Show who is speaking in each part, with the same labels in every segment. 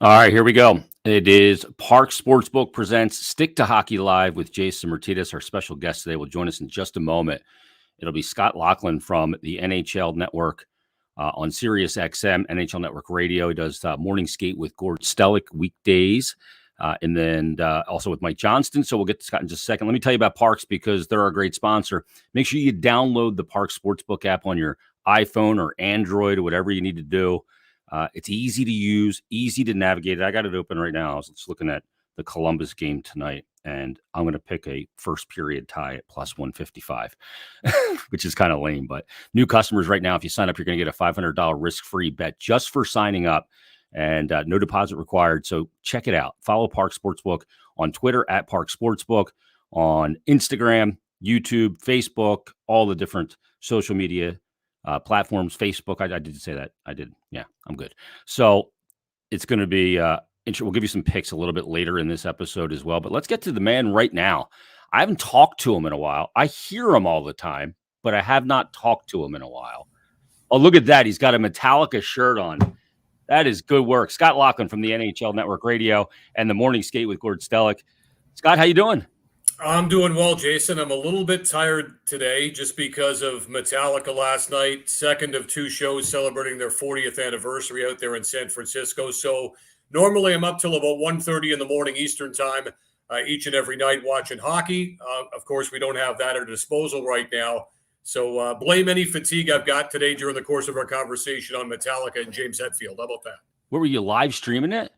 Speaker 1: All right, here we go. It is Parx Sportsbook presents Stick to Hockey Live with Jason Myrtetus. Our special guest today will join us in just a moment. It'll be Scott Laughlin from the NHL Network on Sirius XM, NHL Network Radio. He does Morning Skate with Gord Stellick weekdays, and then also with Mike Johnston. So we'll get to Scott in just a second. Let me tell you about Parx because they're our great sponsor. Make sure you download the Parx Sportsbook app on your iPhone or Android or whatever you need to do. It's easy to use, easy to navigate. I got it open right now. I was just looking at the Columbus game tonight, and I'm going to pick a first period tie at plus 155, which is kind of lame. But new customers right now, if you sign up, you're going to get a $500 risk-free bet just for signing up, and no deposit required. So check it out. Follow Parx Sportsbook on Twitter at Parx Sportsbook, on Instagram, YouTube, Facebook, all the different social media platforms. Facebook, I did say that. I did. Yeah, I'm good. So it's going to be we'll give you some picks a little bit later in this episode as well. But let's get to the man right now. I haven't talked to him in a while. I hear him all the time, but I have not talked to him in a while. Oh, look at that. He's got a Metallica shirt on. That is good work. Scott Laughlin from the NHL Network Radio and the Morning Skate with Gord Stellick. Scott, how you doing?
Speaker 2: I'm doing well, Jason. I'm a little bit tired today just because of Metallica last night, second of two shows celebrating their 40th anniversary out there in San Francisco. So normally I'm up till about 1:30 in the morning Eastern time each and every night watching hockey. Of course, we don't have that at our disposal right now. So blame any fatigue I've got today during the course of our conversation on Metallica and James Hetfield. How about that?
Speaker 1: What, were you live streaming it?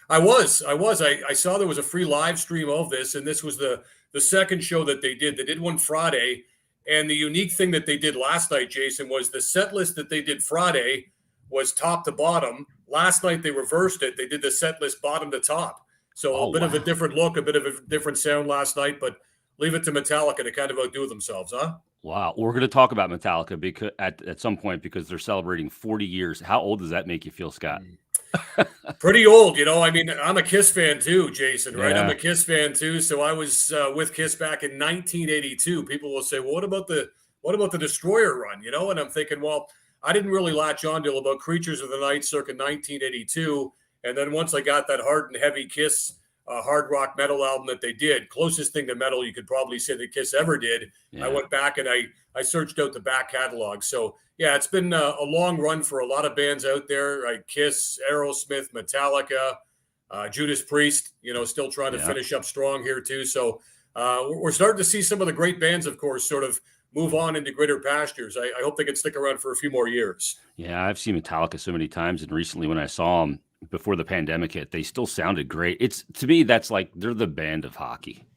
Speaker 2: I was. I saw there was a free live stream of this, and this was the second show that they did. They did one Friday, and the unique thing that they did last night, Jason, was the set list that they did Friday was top to bottom. Last night they reversed it. They did the set list bottom to top. So a bit of a different look, a bit of a different sound last night, but leave it to Metallica to kind of outdo themselves, huh?
Speaker 1: Wow. We're going to talk about Metallica because at some point because they're celebrating 40 years. How old does that make you feel, Scott?
Speaker 2: Pretty old, you know. I mean, I'm a Kiss fan too, Jason, right?
Speaker 1: Yeah.
Speaker 2: I'm a Kiss fan too. So I was with Kiss back in 1982. People will say, well, what about the Destroyer run, you know? And I'm thinking, well, I didn't really latch on to about Creatures of the Night circa 1982. And then once I got that hard and heavy Kiss hard rock metal album that they did, closest thing to metal you could probably say that Kiss ever did. Yeah. I went back and I searched out the back catalog. So yeah, it's been a long run for a lot of bands out there. Right? Kiss, Aerosmith, Metallica, Judas Priest, you know, still trying to finish up strong here too. So we're starting to see some of the great bands, of course, sort of move on into greater pastures. I hope they can stick around for a few more years.
Speaker 1: Yeah, I've seen Metallica so many times, and recently when I saw them before the pandemic hit, they still sounded great. It's, to me, that's like they're the band of hockey.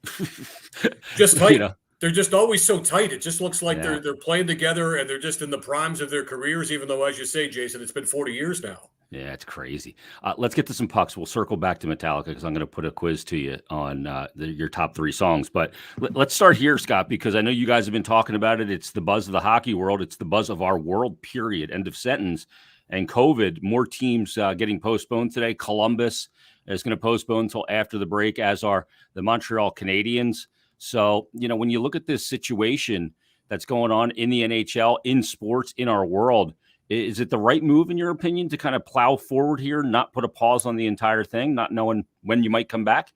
Speaker 2: Just tight. You know? They're just always so tight. It just looks like they're playing together and they're just in the primes of their careers, even though, as you say, Jason, it's been 40 years now.
Speaker 1: Yeah, it's crazy. Let's get to some pucks. We'll circle back to Metallica because I'm going to put a quiz to you on your top three songs. But let's start here, Scott, because I know you guys have been talking about it. It's the buzz of the hockey world. It's the buzz of our world, period. End of sentence. And COVID, more teams getting postponed today. Columbus is going to postpone until after the break, as are the Montreal Canadiens. So, you know, when you look at this situation that's going on in the NHL, in sports, in our world, is it the right move, in your opinion, to kind of plow forward here, not put a pause on the entire thing, not knowing when you might come back?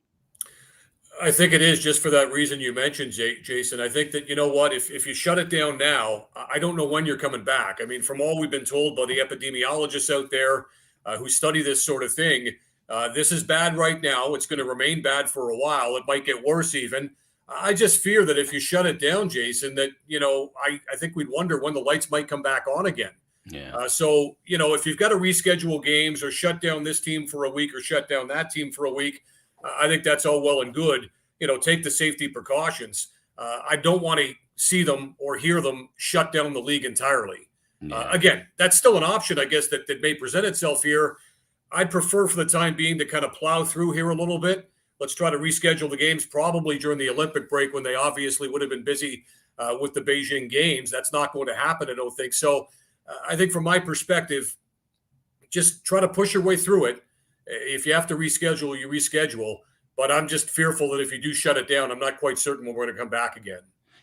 Speaker 2: I think it is, just for that reason you mentioned, Jason. I think that, you know what, if you shut it down now, I don't know when you're coming back. I mean, from all we've been told by the epidemiologists out there who study this sort of thing, this is bad right now. It's going to remain bad for a while. It might get worse even. I just fear that if you shut it down, Jason, that, you know, I think we'd wonder when the lights might come back on again.
Speaker 1: Yeah.
Speaker 2: So, you know, if you've got to reschedule games or shut down this team for a week or shut down that team for a week, I think that's all well and good. You know, take the safety precautions. I don't want to see them or hear them shut down the league entirely.
Speaker 1: Yeah.
Speaker 2: Again, that's still an option, I guess, that may present itself here. I'd prefer for the time being to kind of plow through here a little bit. Let's try to reschedule the games probably during the Olympic break when they obviously would have been busy with the Beijing games. That's not going to happen, I don't think. So I think from my perspective, just try to push your way through it. If you have to reschedule, you reschedule. But I'm just fearful that if you do shut it down, I'm not quite certain when we're going to come back again.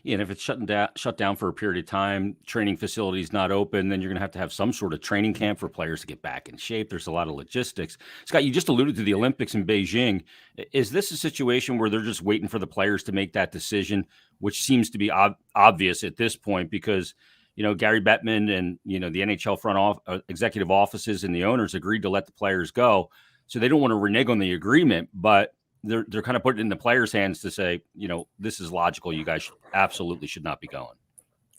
Speaker 1: And if it's shut down for a period of time, training facilities not open, then you're going to have some sort of training camp for players to get back in shape. There's a lot of logistics. Scott, you just alluded to the Olympics in Beijing. Is this a situation where they're just waiting for the players to make that decision, which seems to be obvious at this point because, Gary Bettman and, the NHL executive offices and the owners agreed to let the players go. So they don't want to renege on the agreement, but they're kind of putting it in the players' hands to say, this is logical. You guys absolutely should not be going.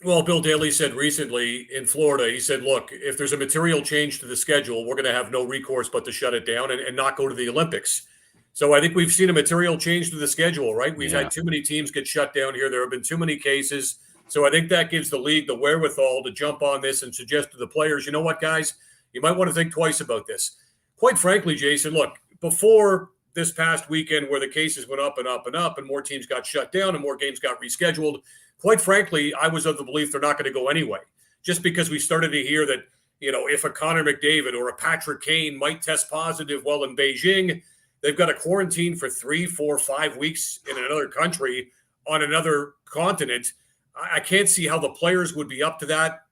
Speaker 2: Well, Bill Daley said recently in Florida, he said, look, if there's a material change to the schedule, we're going to have no recourse but to shut it down and not go to the Olympics. So I think we've seen a material change to the schedule, right? We've had too many teams get shut down here. There have been too many cases. So I think that gives the league the wherewithal to jump on this and suggest to the players, you know what, guys, you might want to think twice about this. Quite frankly, Jason, look, before this past weekend where the cases went up and up and up and more teams got shut down and more games got rescheduled, quite frankly, I was of the belief they're not going to go anyway. Just because we started to hear that, if a Connor McDavid or a Patrick Kane might test positive while in Beijing, they've got a quarantine for 3, 4, 5 weeks in another country on another continent. I can't see how the players would be up to that.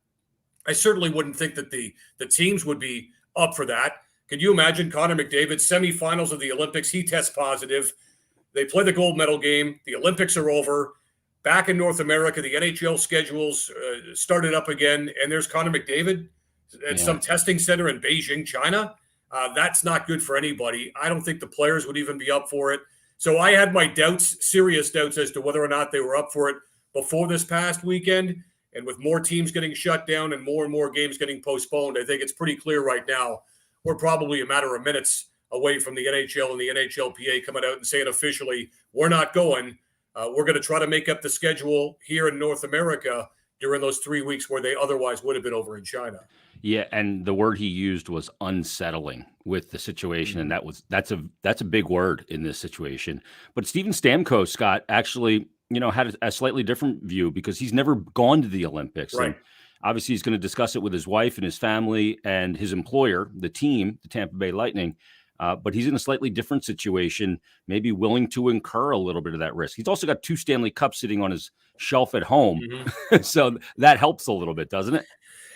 Speaker 2: I certainly wouldn't think that the teams would be up for that. Could you imagine Connor McDavid, semifinals of the Olympics, he tests positive. They play the gold medal game. The Olympics are over. Back in North America, the NHL schedules started up again, and there's Connor McDavid at some testing center in Beijing, China. That's not good for anybody. I don't think the players would even be up for it. So I had my doubts, serious doubts as to whether or not they were up for it before this past weekend. And with more teams getting shut down and more games getting postponed, I think it's pretty clear right now we're probably a matter of minutes away from the NHL and the NHLPA coming out and saying officially, we're not going. We're going to try to make up the schedule here in North America during those 3 weeks where they otherwise would have been over in China.
Speaker 1: Yeah, and the word he used was unsettling with the situation, and that's a big word in this situation. But Steven Stamkos, Scott, actually, had a slightly different view because he's never gone to the Olympics.
Speaker 2: Right.
Speaker 1: And obviously, he's going to discuss it with his wife and his family and his employer, the team, the Tampa Bay Lightning. But he's in a slightly different situation, maybe willing to incur a little bit of that risk. He's also got 2 Stanley Cups sitting on his shelf at home. So that helps a little bit, doesn't it?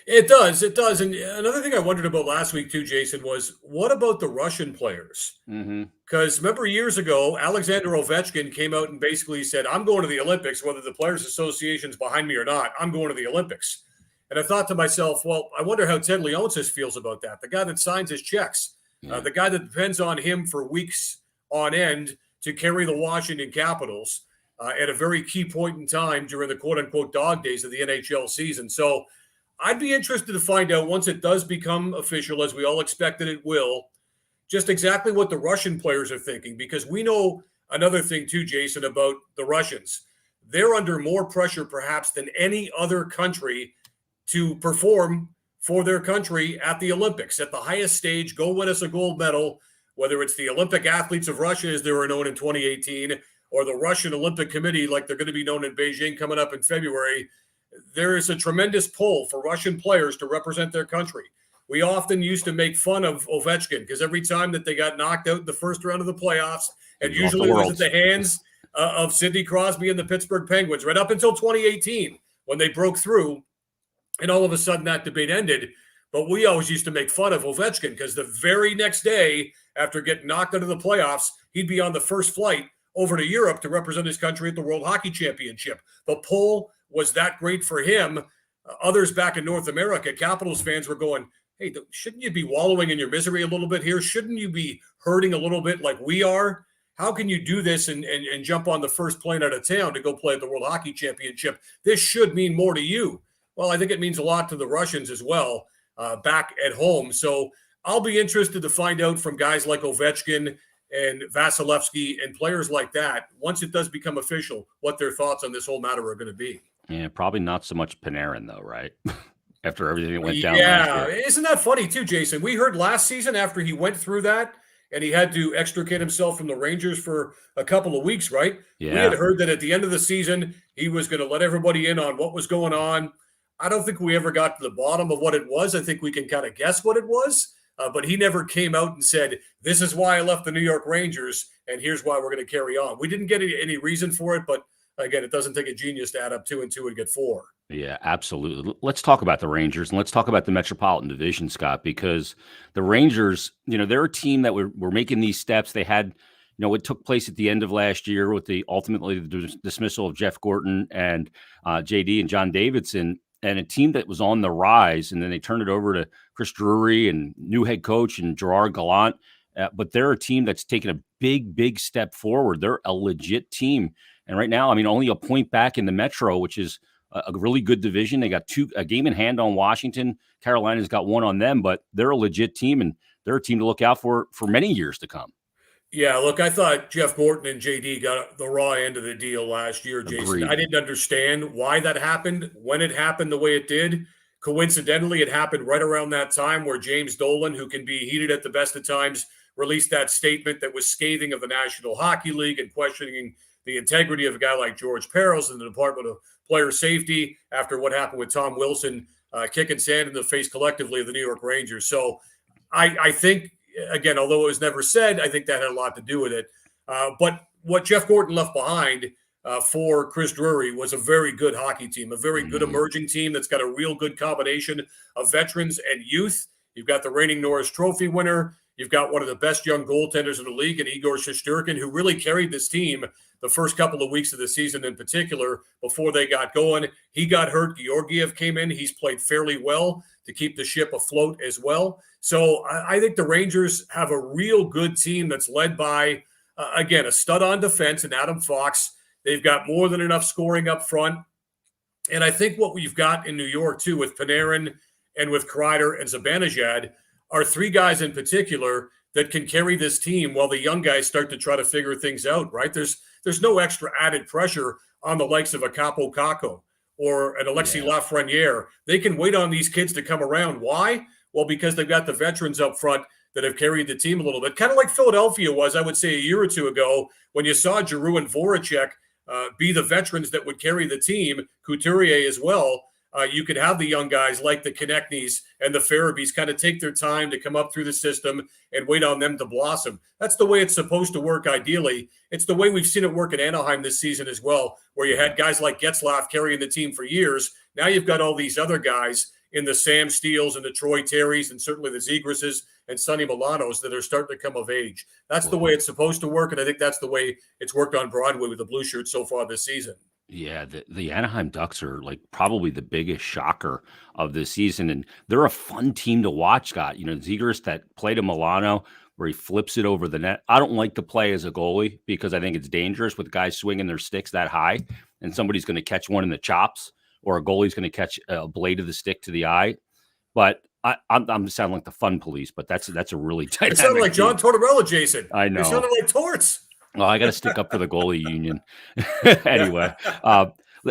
Speaker 2: It does. It does. And another thing I wondered about last week too, Jason, was what about the Russian players? Because remember years ago, Alexander Ovechkin came out and basically said, I'm going to the Olympics, whether the Players Association's behind me or not. I'm going to the Olympics. And I thought to myself, well, I wonder how Ted Leonsis feels about that. The guy that signs his checks, the guy that depends on him for weeks on end to carry the Washington Capitals at a very key point in time during the quote-unquote dog days of the NHL season. So I'd be interested to find out once it does become official, as we all expected it will, just exactly what the Russian players are thinking. Because we know another thing too, Jason, about the Russians. They're under more pressure perhaps than any other country to perform for their country at the Olympics, at the highest stage, go win us a gold medal, whether it's the Olympic athletes of Russia, as they were known in 2018, or the Russian Olympic Committee, like they're going to be known in Beijing coming up in February. There is a tremendous pull for Russian players to represent their country. We often used to make fun of Ovechkin because every time that they got knocked out in the first round of the playoffs, and usually it was at the hands of Sidney Crosby and the Pittsburgh Penguins, right up until 2018 when they broke through, and all of a sudden that debate ended. But we always used to make fun of Ovechkin because the very next day after getting knocked out of the playoffs, he'd be on the first flight over to Europe to represent his country at the World Hockey Championship. The pull was that great for him. Others back in North America, Capitals fans were going, hey, shouldn't you be wallowing in your misery a little bit here? Shouldn't you be hurting a little bit like we are? How can you do this and jump on the first plane out of town to go play at the World Hockey Championship? This should mean more to you. Well, I think it means a lot to the Russians as well back at home. So I'll be interested to find out from guys like Ovechkin and Vasilevsky and players like that, once it does become official, what their thoughts on this whole matter are going to be.
Speaker 1: Yeah, probably not so much Panarin, though, right? After everything that went down.
Speaker 2: Yeah, isn't that funny, too, Jason? We heard last season after he went through that and he had to extricate himself from the Rangers for a couple of weeks, right?
Speaker 1: Yeah.
Speaker 2: We had heard that at the end of the season, he was going to let everybody in on what was going on. I don't think we ever got to the bottom of what it was. I think we can kind of guess what it was. But he never came out and said, this is why I left the New York Rangers, and here's why we're going to carry on. We didn't get any reason for it, but again, it doesn't take a genius to add up 2 and 2 and get 4.
Speaker 1: Yeah, absolutely. Let's talk about the Rangers and let's talk about the Metropolitan Division, Scott, because the Rangers, they're a team that were making these steps. They had, it took place at the end of last year with ultimately the dismissal of Jeff Gorton and JD and John Davidson, and a team that was on the rise. And then they turned it over to Chris Drury and new head coach and Gerard Gallant. But they're a team that's taken a big step forward. They're a legit team. And right now, only a point back in the Metro, which is a really good division. They got a game in hand on Washington. Carolina's got one on them, but they're a legit team, and they're a team to look out for many years to come.
Speaker 2: Yeah, look, I thought Jeff Gorton and JD got the raw end of the deal last year, Jason.
Speaker 1: Agreed.
Speaker 2: I didn't understand why that happened, when it happened the way it did. Coincidentally, it happened right around that time where James Dolan, who can be heated at the best of times, released that statement that was scathing of the National Hockey League and questioning the integrity of a guy like George Peros in the Department of Player Safety after what happened with Tom Wilson kicking sand in the face collectively of the New York Rangers. So I think, again, although it was never said, I think that had a lot to do with it. But what Jeff Gorton left behind for Chris Drury was a very good hockey team, a very good emerging team that's got a real good combination of veterans and youth. You've got the reigning Norris Trophy winner. You've got one of the best young goaltenders in the league, and Igor Shesterkin, who really carried this team the first couple of weeks of the season in particular before they got going. He got hurt. Georgiev came in. He's played fairly well to keep the ship afloat as well. So I think the Rangers have a real good team that's led by, again, a stud on defense in Adam Fox. They've got more than enough scoring up front. And I think what we've got in New York, too, with Panarin and with Kreider and Zibanejad are three guys in particular that can carry this team while the young guys start to try to figure things out, right? There's no extra added pressure on the likes of a Capo Caco or an Alexis Lafreniere. They can wait on these kids to come around. Why? Well, because they've got the veterans up front that have carried the team a little bit, kind of like Philadelphia was, I would say, a year or two ago when you saw Giroux and Voracek be the veterans that would carry the team, Couturier as well. You could have the young guys like the Konechnys and the Farabees kind of take their time to come up through the system and wait on them to blossom. That's the way it's supposed to work ideally. It's the way we've seen it work in Anaheim this season as well, where you had guys like Getzlaf carrying the team for years. Now you've got all these other guys in the Sam Steeles and the Troy Terrys and certainly the Zegrases and Sonny Milanos that are starting to come of age. That's the way it's supposed to work, and I think that's the way it's worked on Broadway with the Blue Shirts so far this season.
Speaker 1: Yeah, the Anaheim Ducks are like probably the biggest shocker of this season, and they're a fun team to watch, Scott. Zegras that played to Milano where he flips it over the net. I don't like to play as a goalie because I think it's dangerous with guys swinging their sticks that high, and somebody's going to catch one in the chops, or a goalie's going to catch a blade of the stick to the eye. But I'm sounding like the fun police, but that's a really dynamic.
Speaker 2: It sounded like John Tortorella, Jason.
Speaker 1: I know.
Speaker 2: It sounded like Torts.
Speaker 1: Well, I got to stick up for the goalie union. Anyway,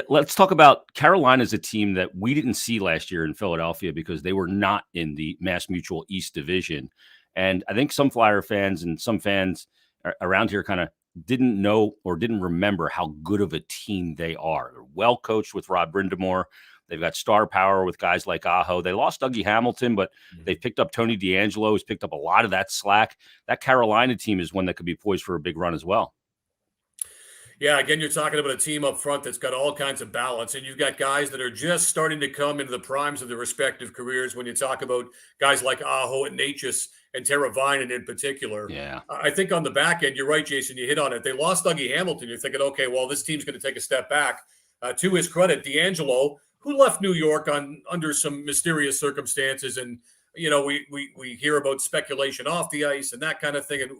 Speaker 1: let's talk about Carolina's a team that we didn't see last year in Philadelphia because they were not in the Mass Mutual East Division. And I think some Flyer fans and some fans around here kind of didn't know or didn't remember how good of a team they are. They're well coached with Rod Brindamore. They've got star power with guys like Aho. They lost Dougie Hamilton, but they picked up Tony DeAngelo, who's picked up a lot of that slack. That Carolina team is one that could be poised for a big run as well.
Speaker 2: Yeah, again, you're talking about a team up front that's got all kinds of balance, and you've got guys that are just starting to come into the primes of their respective careers when you talk about guys like Aho and Natchez and Teravainen in particular.
Speaker 1: Yeah.
Speaker 2: I think on the back end, you're right, Jason, you hit on it. They lost Dougie Hamilton. You're thinking, okay, well, this team's going to take a step back. To his credit, DeAngelo, who left New York under some mysterious circumstances. And, we hear about speculation off the ice and that kind of thing. And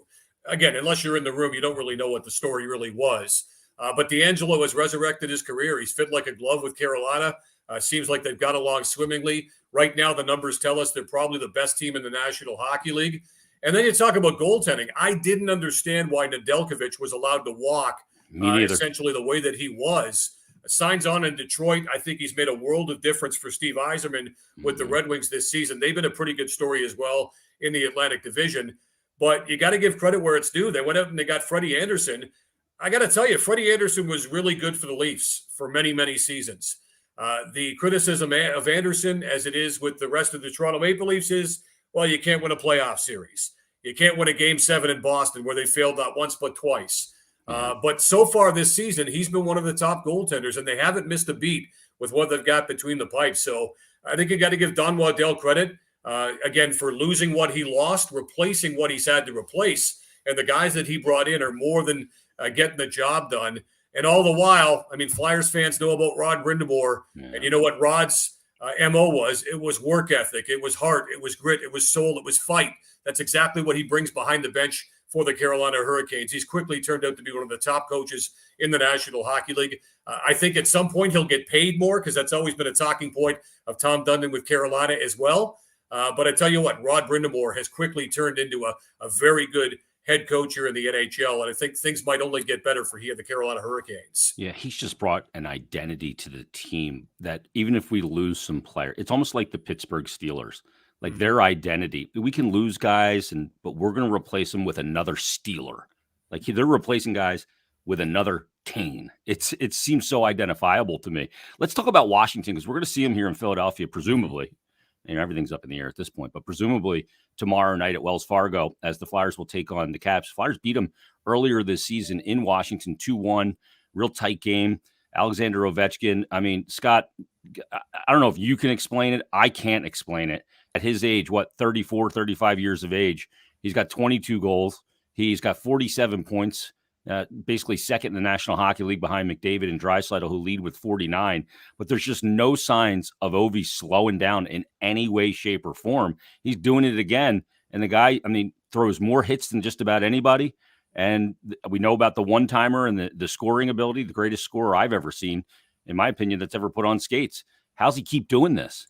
Speaker 2: again, unless you're in the room, you don't really know what the story really was. But DeAngelo has resurrected his career. He's fit like a glove with Carolina. Seems like they've got along swimmingly. Right now, the numbers tell us they're probably the best team in the National Hockey League. And then you talk about goaltending. I didn't understand why Nedeljkovic was allowed to walk essentially the way that he was. Signs on in Detroit. I think he's made a world of difference for Steve Yzerman with the Red Wings this season. They've been a pretty good story as well in the Atlantic Division. But you got to give credit where it's due. They went out and they got Freddie Anderson. I got to tell you, Freddie Anderson was really good for the Leafs for many, many seasons. The criticism of Anderson, as it is with the rest of the Toronto Maple Leafs, is, well, you can't win a playoff series. You can't win a Game 7 in Boston where they failed not once but twice.
Speaker 1: Yeah.
Speaker 2: But so far this season, he's been one of the top goaltenders, and they haven't missed a beat with what they've got between the pipes. So I think you got to give Don Waddell credit, again, for losing what he lost, replacing what he's had to replace. And the guys that he brought in are more than getting the job done. And all the while, I mean, Flyers fans know about Rod Brindamore.
Speaker 1: Yeah.
Speaker 2: And you know what Rod's MO was? It was work ethic. It was heart. It was grit. It was soul. It was fight. That's exactly what he brings behind the bench for the Carolina Hurricanes. He's quickly turned out to be one of the top coaches in the National Hockey League. I think at some point he'll get paid more, because that's always been a talking point of Tom Dundon with Carolina as well. But I tell you what, Rod Brindamore has quickly turned into a very good head coach here in the NHL, and I think things might only get better for the Carolina Hurricanes.
Speaker 1: Yeah, he's just brought an identity to the team that even if we lose some player, it's almost like the Pittsburgh Steelers. Like their identity, we can lose guys, but we're going to replace them with another Steeler. Like they're replacing guys with another Kane. It seems so identifiable to me. Let's talk about Washington, because we're going to see him here in Philadelphia, presumably. Everything's up in the air at this point, but presumably tomorrow night at Wells Fargo, as the Flyers will take on the Caps. Flyers beat them earlier this season in Washington, 2-1, real tight game. Alexander Ovechkin. I mean, Scott, I don't know if you can explain it. I can't explain it. At his age, 34, 35 years of age, he's got 22 goals. He's got 47 points, basically second in the National Hockey League behind McDavid and Draisaitl, who lead with 49. But there's just no signs of Ovi slowing down in any way, shape, or form. He's doing it again. And the guy, I mean, throws more hits than just about anybody. And we know about the one-timer and the scoring ability, the greatest scorer I've ever seen, in my opinion, that's ever put on skates. How's he keep doing this?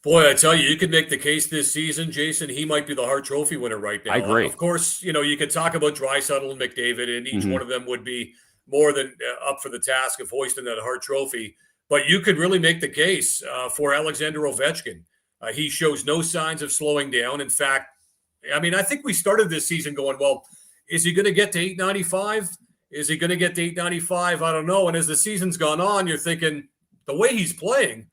Speaker 2: Boy, I tell you, you could make the case this season, Jason, he might be the Hart Trophy winner right now.
Speaker 1: I agree.
Speaker 2: Of course, you could talk about Draisaitl and McDavid, and each one of them would be more than up for the task of hoisting that Hart Trophy. But you could really make the case for Alexander Ovechkin. He shows no signs of slowing down. In fact, I mean, I think we started this season going, well, is he going to get to 895? Is he going to get to 895? I don't know. And as the season's gone on, you're thinking the way he's playing,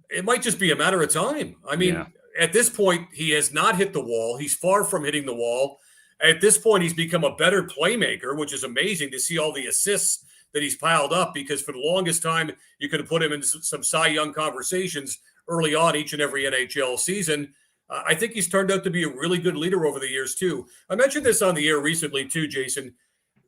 Speaker 2: it might just be a matter of time. I mean, At this point, he has not hit the wall. He's far from hitting the wall. At this point, he's become a better playmaker, which is amazing to see all the assists that he's piled up, because for the longest time, you could have put him in some Cy Young conversations early on each and every NHL season. I think he's turned out to be a really good leader over the years, too. I mentioned this on the air recently, too, Jason.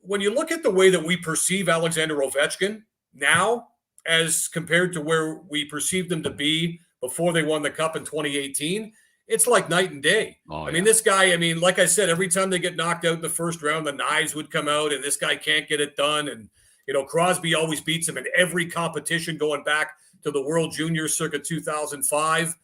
Speaker 2: When you look at the way that we perceive Alexander Ovechkin now, as compared to where we perceived them to be before they won the Cup in 2018, it's like night and day. I mean, this guy, like I said, every time they get knocked out in the first round, the knives would come out, and this guy can't get it done. And, Crosby always beats him in every competition going back to the World Juniors circa 2005.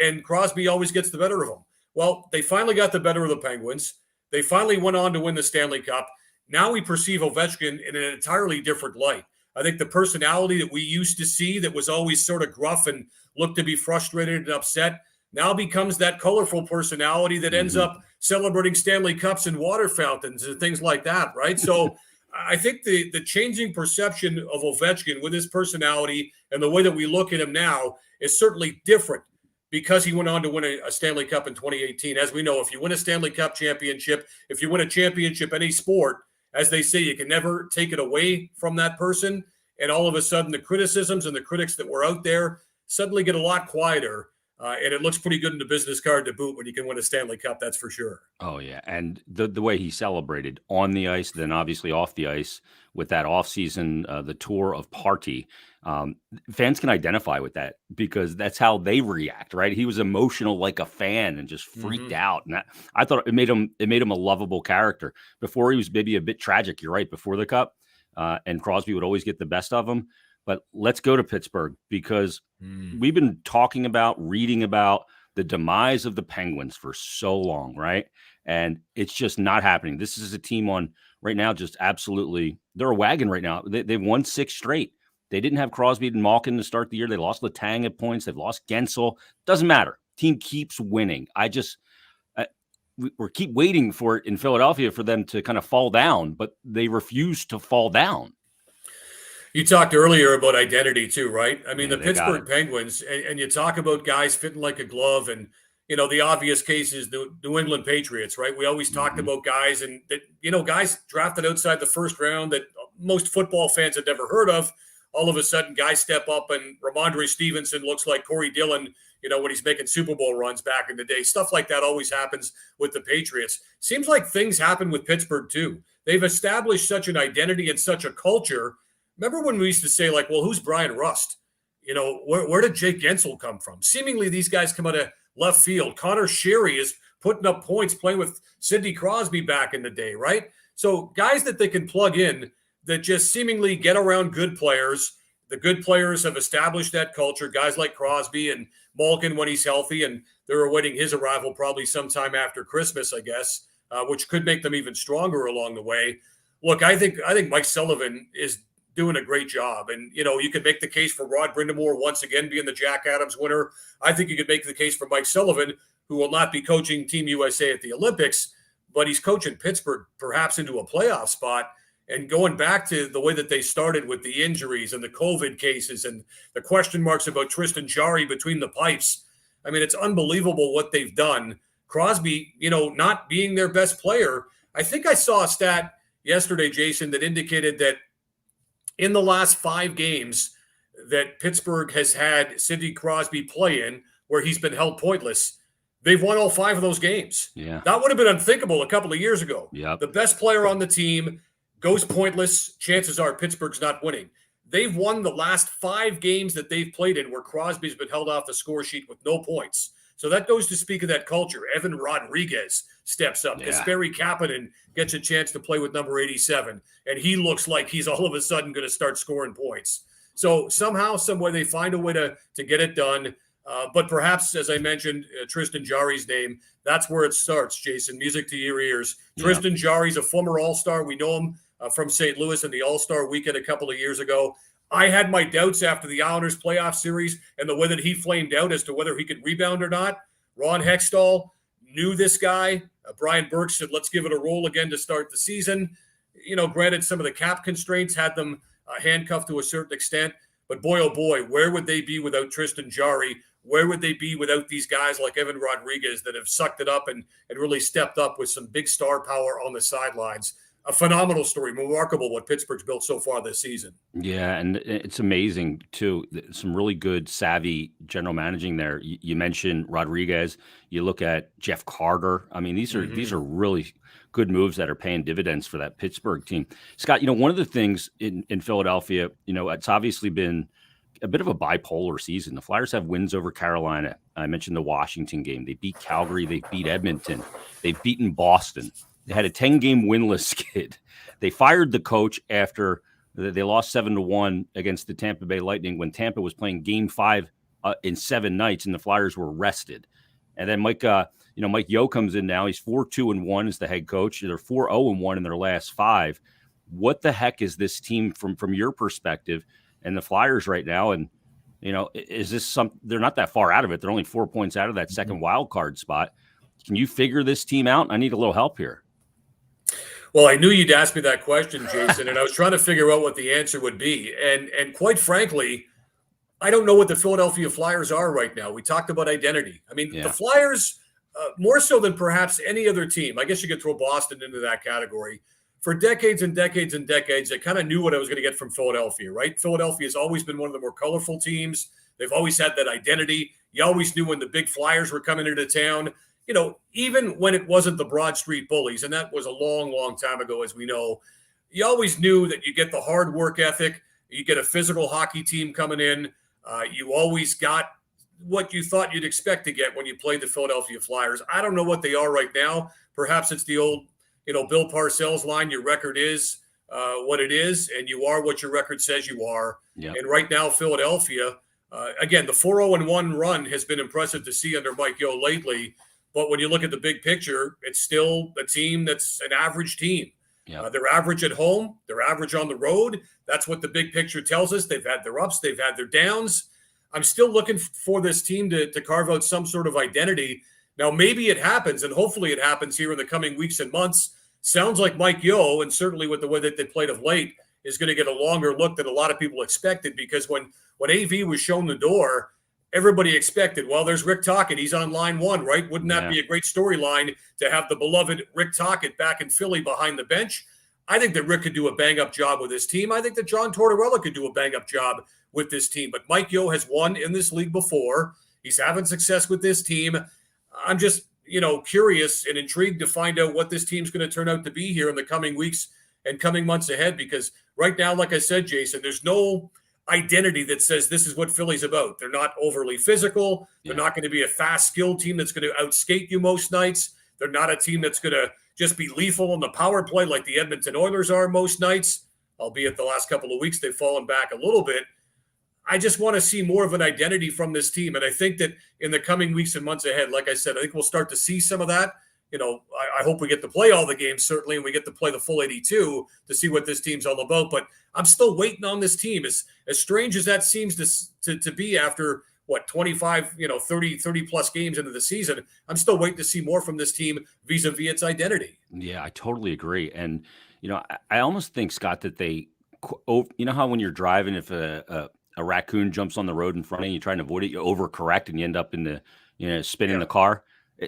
Speaker 2: And Crosby always gets the better of him. Well, they finally got the better of the Penguins. They finally went on to win the Stanley Cup. Now we perceive Ovechkin in an entirely different light. I think the personality that we used to see that was always sort of gruff and looked to be frustrated and upset now becomes that colorful personality that ends up celebrating Stanley Cups and water fountains and things like that, right? So I think the changing perception of Ovechkin with his personality and the way that we look at him now is certainly different, because he went on to win a Stanley Cup in 2018. As we know, if you win a Stanley Cup championship, if you win a championship, any sport, as they say, you can never take it away from that person. And all of a sudden, the criticisms and the critics that were out there suddenly get a lot quieter. And it looks pretty good in the business card to boot when you can win a Stanley Cup, that's for sure.
Speaker 1: Oh, yeah. And the way he celebrated on the ice, then obviously off the ice with that offseason, the tour of party, fans can identify with that, because that's how they react, right? He was emotional like a fan and just freaked out. And I thought it made him a lovable character. Before, he was maybe a bit tragic, you're right, before the Cup. And Crosby would always get the best of him. But let's go to Pittsburgh, because we've been talking about, reading about the demise of the Penguins for so long, right? And it's just not happening. This is a team on right now, just absolutely, they're a wagon right now. They've won 6 straight. They didn't have Crosby and Malkin to start the year. They lost Letang at points. They've lost Gensel. Doesn't matter. Team keeps winning. We keep waiting for it in Philadelphia for them to kind of fall down, but they refuse to fall down.
Speaker 2: You talked earlier about identity too, right? I mean, the Pittsburgh Penguins, and you talk about guys fitting like a glove, and the obvious case is the New England Patriots, right? We always talked about guys and that, guys drafted outside the first round that most football fans had never heard of. All of a sudden, guys step up and Ramondre Stevenson looks like Corey Dillon, when he's making Super Bowl runs back in the day. Stuff like that always happens with the Patriots. Seems like things happen with Pittsburgh too. They've established such an identity and such a culture. Remember when we used to say, like, well, who's Brian Rust? Where did Jake Gensel come from? Seemingly these guys come out of left field. Connor Sherry is putting up points playing with Sidney Crosby back in the day, right? So guys that they can plug in that just seemingly get around good players. The good players have established that culture, guys like Crosby and Malkin when he's healthy, and they're awaiting his arrival probably sometime after Christmas, I guess, which could make them even stronger along the way. Look, I think Mike Sullivan is doing a great job. And, you could make the case for Rod Brindamore once again being the Jack Adams winner. I think you could make the case for Mike Sullivan, who will not be coaching Team USA at the Olympics, but he's coaching Pittsburgh perhaps into a playoff spot. And going back to the way that they started with the injuries and the COVID cases and the question marks about Tristan Jarry between the pipes. I mean, it's unbelievable what they've done. Crosby, not being their best player. I think I saw a stat yesterday, Jason, that indicated that in the last 5 games that Pittsburgh has had Sidney Crosby play in, where he's been held pointless, they've won all 5 of those games.
Speaker 1: Yeah.
Speaker 2: That would have been unthinkable a couple of years ago.
Speaker 1: Yep.
Speaker 2: The best player on the team goes pointless. Chances are Pittsburgh's not winning. They've won the last 5 games that they've played in where Crosby's been held off the score sheet with no points. So that goes to speak of that culture. Evan Rodriguez steps up. Kasperi Kapanen gets a chance to play with number 87, and he looks like he's all of a sudden going to start scoring points. So somehow, some way, they find a way to get it done. But perhaps, as I mentioned, Tristan Jarry's name, that's where it starts, Jason. Music to your ears. Yeah. Tristan Jarry's a former All-Star. We know him from St. Louis in the All-Star weekend a couple of years ago. I had my doubts after the Islanders playoff series and the way that he flamed out as to whether he could rebound or not. Ron Hextall knew this guy. Brian Burke said, let's give it a roll again to start the season. Granted, some of the cap constraints had them handcuffed to a certain extent. But boy, oh boy, where would they be without Tristan Jarry? Where would they be without these guys like Evan Rodriguez that have sucked it up and really stepped up with some big star power on the sidelines? A phenomenal story, remarkable what Pittsburgh's built so far this season.
Speaker 1: Yeah, and it's amazing, too. Some really good, savvy general managing there. You mentioned Rodriguez. You look at Jeff Carter. I mean, these are really good moves that are paying dividends for that Pittsburgh team. Scott, one of the things in Philadelphia, it's obviously been a bit of a bipolar season. The Flyers have wins over Carolina. I mentioned the Washington game. They beat Calgary. They beat Edmonton. They've beaten Boston. They had a 10-game winless skid. They fired the coach after they lost 7-1 against the Tampa Bay Lightning when Tampa was playing Game 5 in 7 nights, and the Flyers were rested. And then Mike Yeo comes in now. He's 4-2-1 as the head coach. They're 4-0-1 in their last 5. What the heck is this team from your perspective and the Flyers right now? And is this they're not that far out of it. They're only 4 points out of that second wild card spot. Can you figure this team out? I need a little help here.
Speaker 2: Well, I knew you'd ask me that question, Jason, and I was trying to figure out what the answer would be. And quite frankly, I don't know what the Philadelphia Flyers are right now. We talked about identity. I mean, the Flyers, more so than perhaps any other team, I guess you could throw Boston into that category. For decades and decades and decades, I kind of knew what I was going to get from Philadelphia, right? Philadelphia has always been one of the more colorful teams. They've always had that identity. You always knew when the big Flyers were coming into town. Even when it wasn't the Broad Street Bullies, and that was a long, long time ago, as we know, you always knew that you get the hard work ethic, you get a physical hockey team coming in, you always got what you thought you'd expect to get when you played the Philadelphia Flyers. I don't know what they are right now. Perhaps it's the old, Bill Parcells line, your record is what it is, and you are what your record says you are. Yep. And right now, Philadelphia, again, the 4-0-1 run has been impressive to see under Mike Yeo lately. But when you look at the big picture, it's still a team that's an average team. Yeah. They're average at home. They're average on the road. That's what the big picture tells us. They've had their ups. They've had their downs. I'm still looking for this team to carve out some sort of identity. Now, maybe it happens, and hopefully it happens here in the coming weeks and months. Sounds like Mike Yeo, and certainly with the way that they played of late, is going to get a longer look than a lot of people expected, because when AV was shown the door, everybody expected, well, there's Rick Tocchet. He's on line one, right? Wouldn't that be a great storyline to have the beloved Rick Tocchet back in Philly behind the bench? I think that Rick could do a bang-up job with his team. I think that John Tortorella could do a bang-up job with this team. But Mike Yeo has won in this league before. He's having success with this team. I'm just, curious and intrigued to find out what this team's going to turn out to be here in the coming weeks and coming months ahead. Because right now, like I said, Jason, there's no identity that says this is what Philly's about. They're not overly physical. They're not going to be a fast, skilled team that's going to outskate you most nights. They're not a team that's going to just be lethal on the power play like the Edmonton Oilers are most nights, albeit the last couple of weeks they've fallen back a little bit. I just want to see more of an identity from this team. And I think that in the coming weeks and months ahead, like I said, I think we'll start to see some of that. I hope we get to play all the games, certainly, and we get to play the full 82 to see what this team's all about. But I'm still waiting on this team. As strange as that seems to be after, 25, 30 plus games into the season, I'm still waiting to see more from this team vis-a-vis its identity.
Speaker 1: Yeah, I totally agree. And, I almost think, Scott, that they, how when you're driving, if a raccoon jumps on the road in front of you, trying to avoid it, you overcorrect and you end up in the, spinning the car.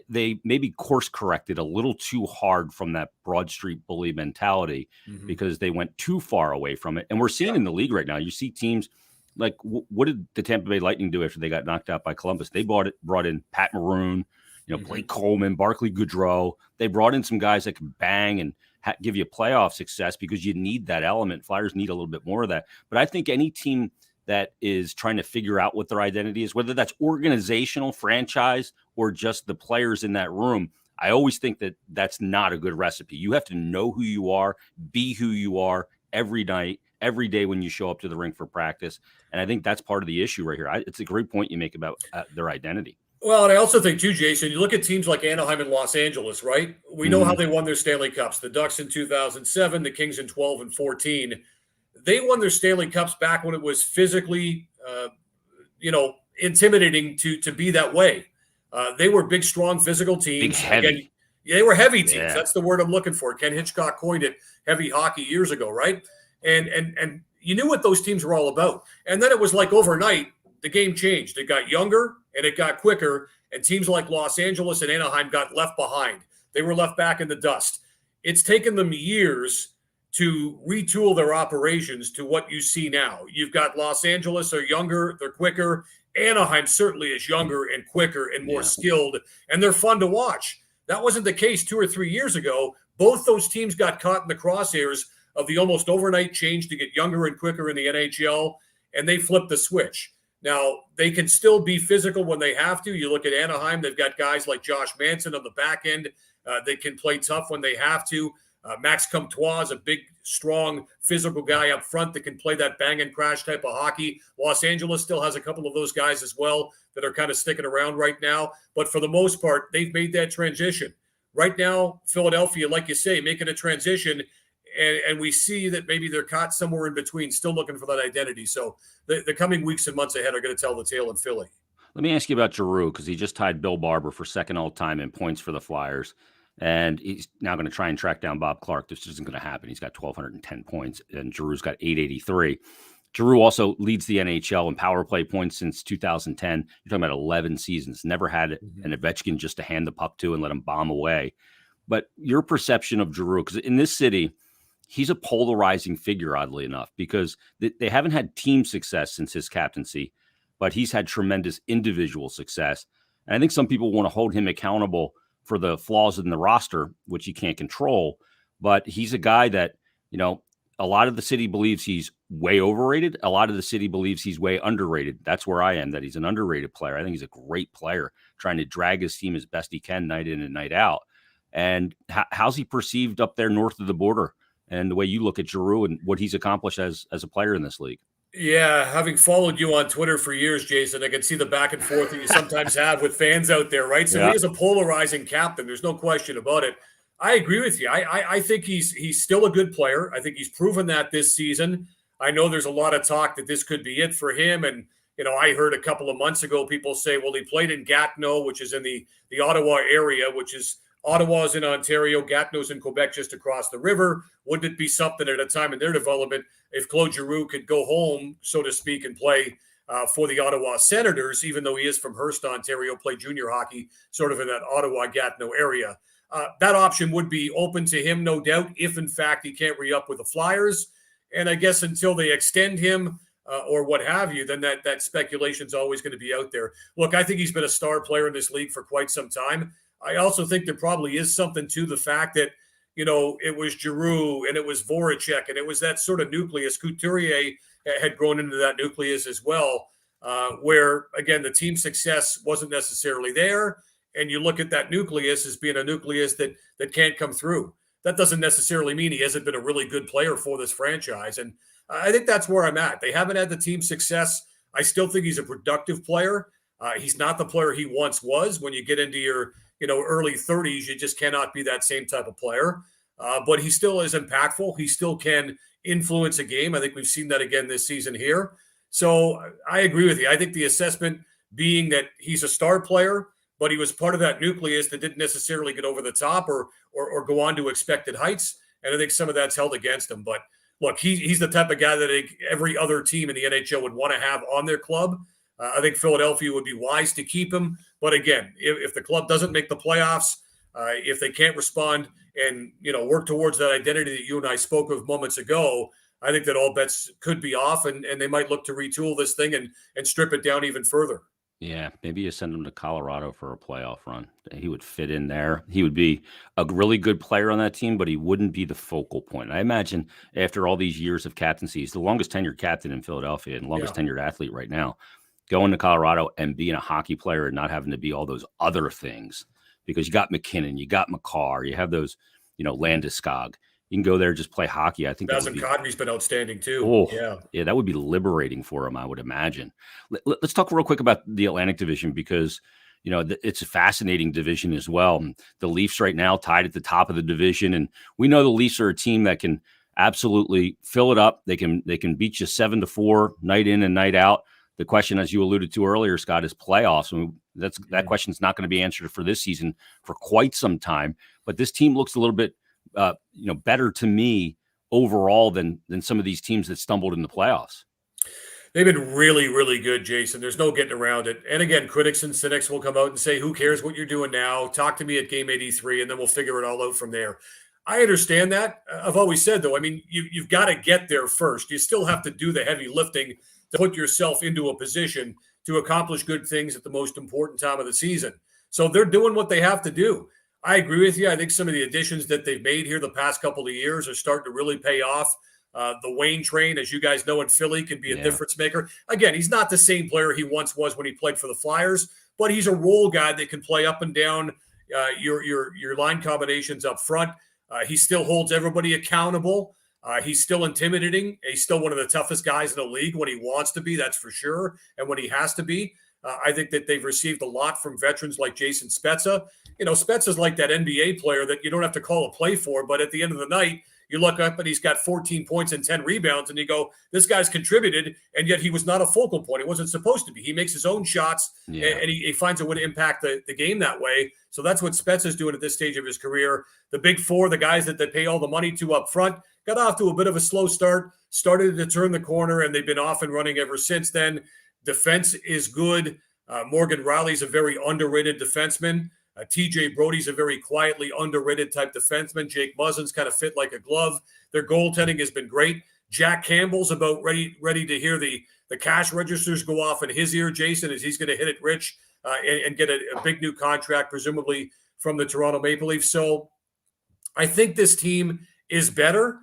Speaker 1: They maybe course corrected a little too hard from that Broad Street bully mentality because they went too far away from it. And we're seeing in the league right now, you see teams like, what did the Tampa Bay Lightning do after they got knocked out by Columbus? They brought in Pat Maroon, Blake Coleman, Barclay Goodrow. They brought in some guys that can bang and give you playoff success because you need that element. Flyers need a little bit more of that. But I think any team that is trying to figure out what their identity is, whether that's organizational, franchise, or just the players in that room, I always think that that's not a good recipe. You have to know who you are, be who you are every night, every day when you show up to the rink for practice. And I think that's part of the issue right here. It's a great point you make about their identity.
Speaker 2: Well, and I also think, too, Jason, you look at teams like Anaheim and Los Angeles, right? We know how they won their Stanley Cups. The Ducks in 2007, the Kings in 12 and 14. They won their Stanley Cups back when it was physically, intimidating to be that way. They were big, strong, physical teams.
Speaker 1: Big, heavy.
Speaker 2: Again, they were heavy teams.
Speaker 1: Yeah.
Speaker 2: That's the word I'm looking for. Ken Hitchcock coined it, heavy hockey, years ago, right? And you knew what those teams were all about. And then it was like overnight, the game changed. It got younger and it got quicker. And teams like Los Angeles and Anaheim got left behind. They were left back in the dust. It's taken them years to retool their operations to what you see now. You've got Los Angeles are younger, they're quicker. Anaheim certainly is younger and quicker and more skilled, and they're fun to watch. That wasn't the case 2 or 3 years ago. Both those teams got caught in the crosshairs of the almost overnight change to get younger and quicker in the NHL, and they flipped the switch. Now, they can still be physical when they have to. You look at Anaheim, they've got guys like Josh Manson on the back end. They can play tough when they have to. Max Comtois is a big, strong, physical guy up front that can play that bang and crash type of hockey. Los Angeles still has a couple of those guys as well that are kind of sticking around right now. But for the most part, they've made that transition. Right now, Philadelphia, like you say, making a transition, and we see that maybe they're caught somewhere in between, still looking for that identity. So the coming weeks and months ahead are going to tell the tale in Philly.
Speaker 1: Let me ask you about Giroux, because he just tied Bill Barber for second all-time in points for the Flyers. And he's now going to try and track down Bob Clark. This isn't going to happen. He's got 1,210 points, and Giroux's got 883. Giroux also leads the NHL in power play points since 2010. You're talking about 11 seasons. Never had an Ovechkin just to hand the puck to and let him bomb away. But your perception of Giroux, because in this city, he's a polarizing figure, oddly enough, because they haven't had team success since his captaincy, but he's had tremendous individual success. And I think some people want to hold him accountable for the flaws in the roster, which he can't control. But he's a guy that, a lot of the city believes he's way overrated. A lot of the city believes he's way underrated. That's where I am, that he's an underrated player. I think he's a great player, trying to drag his team as best he can night in and night out. And how's he perceived up there north of the border, and the way you look at Giroux and what he's accomplished as a player in this league?
Speaker 2: Yeah, having followed you on Twitter for years, Jason, I can see the back and forth that you sometimes have with fans out there, right? So he is a polarizing captain. There's no question about it. I agree with you. I think he's still a good player. I think he's proven that this season. I know there's a lot of talk that this could be it for him. And, I heard a couple of months ago people say, well, he played in Gatineau, which is in the Ottawa area, which is Ottawa's in Ontario, Gatineau's in Quebec, just across the river. Wouldn't it be something at a time in their development if Claude Giroux could go home, so to speak, and play for the Ottawa Senators, even though he is from Hearst, Ontario, played junior hockey sort of in that Ottawa-Gatineau area. That option would be open to him, no doubt, if in fact he can't re-up with the Flyers. And I guess until they extend him or what have you, then that speculation is always going to be out there. Look, I think he's been a star player in this league for quite some time. I also think there probably is something to the fact that, it was Giroux and it was Voracek and it was that sort of nucleus. Couturier had grown into that nucleus as well, where, again, the team success wasn't necessarily there. And you look at that nucleus as being a nucleus that can't come through. That doesn't necessarily mean he hasn't been a really good player for this franchise. And I think that's where I'm at. They haven't had the team success. I still think he's a productive player. He's not the player he once was. When you get into your early 30s, you just cannot be that same type of player. But he still is impactful. He still can influence a game. I think we've seen that again this season here. So I agree with you. I think the assessment being that he's a star player, but he was part of that nucleus that didn't necessarily get over the top or go on to expected heights. And I think some of that's held against him. But look, he's the type of guy that every other team in the NHL would want to have on their club. I think Philadelphia would be wise to keep him. But again, if the club doesn't make the playoffs, if they can't respond and work towards that identity that you and I spoke of moments ago, I think that all bets could be off, and they might look to retool this thing and strip it down even further.
Speaker 1: Yeah, maybe you send him to Colorado for a playoff run. He would fit in there. He would be a really good player on that team, but he wouldn't be the focal point. I imagine after all these years of captaincy, he's the longest tenured captain in Philadelphia and longest tenured athlete right now. Going to Colorado and being a hockey player and not having to be all those other things, because you got McKinnon, you got Makar, you have those, Landeskog. You can go there and just play hockey. I think
Speaker 2: Kadri's been outstanding too.
Speaker 1: Yeah, that would be liberating for him, I would imagine. Let's talk real quick about the Atlantic Division, because it's a fascinating division as well. The Leafs right now tied at the top of the division, and we know the Leafs are a team that can absolutely fill it up. They can beat you 7-4 night in and night out. The question, as you alluded to earlier, Scott, is playoffs. I mean, that question's not going to be answered for this season for quite some time. But this team looks a little bit better to me overall than some of these teams that stumbled in the playoffs.
Speaker 2: They've been really, really good, Jason. There's no getting around it. And again, critics and cynics will come out and say, who cares what you're doing now? Talk to me at game 83, and then we'll figure it all out from there. I understand that. I've always said, though, I mean, you've got to get there first. You still have to do the heavy lifting to put yourself into a position to accomplish good things at the most important time of the season. So they're doing what they have to do. I agree with you. I think some of the additions that they've made here the past couple of years are starting to really pay off. The Wayne train, as you guys know, in Philly can be a difference maker. Again, he's not the same player he once was when he played for the Flyers, but he's a role guy that can play up and down your line combinations up front. He still holds everybody accountable. He's still intimidating. He's still one of the toughest guys in the league when he wants to be, that's for sure, and when he has to be. I think that they've received a lot from veterans like Jason Spezza. Spezza's like that NBA player that you don't have to call a play for, but at the end of the night, you look up and he's got 14 points and 10 rebounds, and you go, this guy's contributed, and yet he was not a focal point. He wasn't supposed to be. He makes his own shots, and he finds a way to impact the game that way. So that's what Spezza's doing at this stage of his career. The big four, the guys that they pay all the money to up front, got off to a bit of a slow start, started to turn the corner, and they've been off and running ever since then. Defense is good. Morgan Riley's a very underrated defenseman. TJ Brody's a very quietly underrated type defenseman. Jake Muzzin's kind of fit like a glove. Their goaltending has been great. Jack Campbell's about ready to hear the cash registers go off in his ear, Jason, as he's going to hit it rich and get a big new contract, presumably from the Toronto Maple Leafs. So I think this team is better.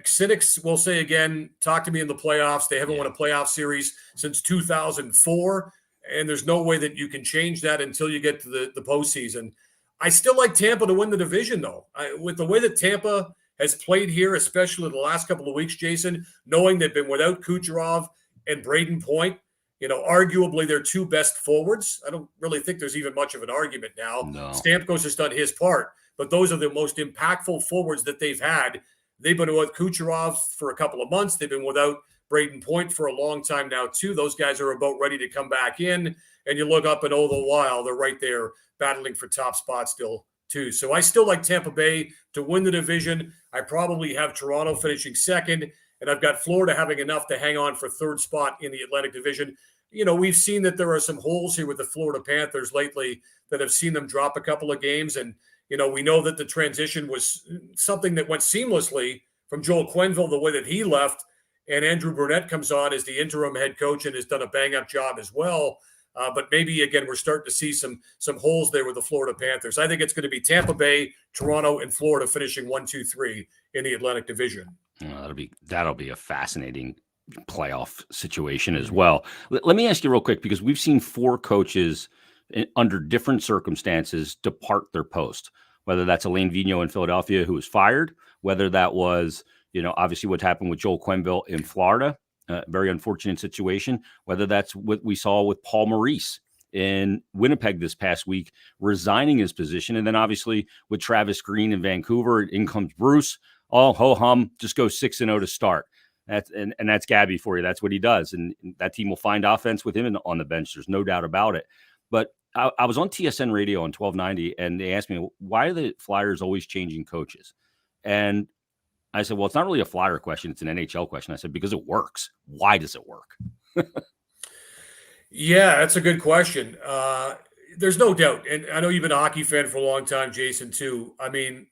Speaker 2: Cynics will say again, talk to me in the playoffs. They haven't won a playoff series since 2004. And there's no way that you can change that until you get to the postseason. I still like Tampa to win the division, though. With the way that Tampa has played here, especially the last couple of weeks, Jason, knowing they've been without Kucherov and Braden Point, arguably their two best forwards. I don't really think there's even much of an argument now.
Speaker 1: No.
Speaker 2: Stamkos has done his part, but those are the most impactful forwards that they've had. They've been without Kucherov for a couple of months. They've been without Braden Point for a long time now, too. Those guys are about ready to come back in. And you look up and all the while, they're right there battling for top spots still, too. So I still like Tampa Bay to win the division. I probably have Toronto finishing second. and I've got Florida having enough to hang on for third spot in the Atlantic Division. We've seen that there are some holes here with the Florida Panthers lately that have seen them drop a couple of games. And, we know that the transition was something that went seamlessly from Joel Quenneville, the way that he left, and Andrew Burnett comes on as the interim head coach and has done a bang-up job as well. But maybe, again, we're starting to see some holes there with the Florida Panthers. I think it's going to be Tampa Bay, Toronto, and Florida finishing 1, 2, 3 in the Atlantic Division.
Speaker 1: That'll be a fascinating playoff situation as well. Let me ask you real quick, because we've seen 4 coaches under different circumstances depart their post, whether that's Alain Vigneault in Philadelphia, who was fired, whether that was, obviously what happened with Joel Quenneville in Florida, very unfortunate situation, whether that's what we saw with Paul Maurice in Winnipeg this past week, resigning his position. And then obviously with Travis Green in Vancouver, in comes Bruce. Oh, ho-hum, just go 6-0 to start. That's Gabby for you. That's what he does. And that team will find offense with him on the bench. There's no doubt about it. But I was on TSN radio on 1290, and they asked me, why are the Flyers always changing coaches? And I said, well, it's not really a Flyer question. It's an NHL question. I said, because it works. Why does it work?
Speaker 2: Yeah, that's a good question. There's no doubt. And I know you've been a hockey fan for a long time, Jason, too. I mean,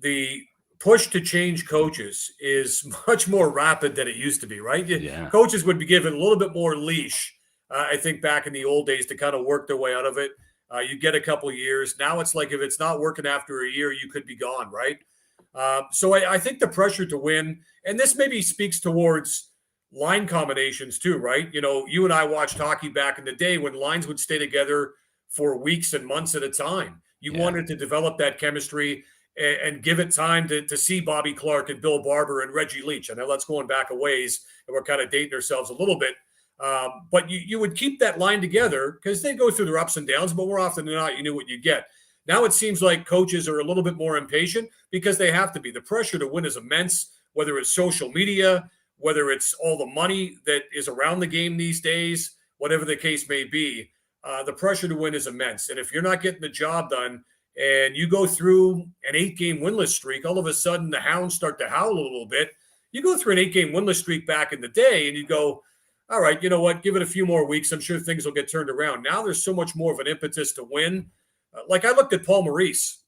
Speaker 2: the push to change coaches is much more rapid than it used to be, right?
Speaker 1: Yeah.
Speaker 2: Coaches would be given a little bit more leash, I think, back in the old days to kind of work their way out of it. You get a couple of years. Now it's like if it's not working after a year, you could be gone, right? So I think the pressure to win, and this maybe speaks towards line combinations too, right? You and I watched hockey back in the day when lines would stay together for weeks and months at a time. You wanted to develop that chemistry and give it time to see Bobby Clark and Bill Barber and Reggie Leach. I know that's going back a ways, and we're kind of dating ourselves a little bit. But you would keep that line together because they go through their ups and downs, but more often than not, you knew what you get. Now it seems like coaches are a little bit more impatient because they have to be. The pressure to win is immense, whether it's social media, whether it's all the money that is around the game these days, whatever the case may be. The pressure to win is immense. And if you're not getting the job done and you go through an 8-game winless streak, all of a sudden the hounds start to howl a little bit. You go through an 8-game winless streak back in the day and you go, all right, you know what, give it a few more weeks. I'm sure things will get turned around. Now there's so much more of an impetus to win. Like I looked at Paul Maurice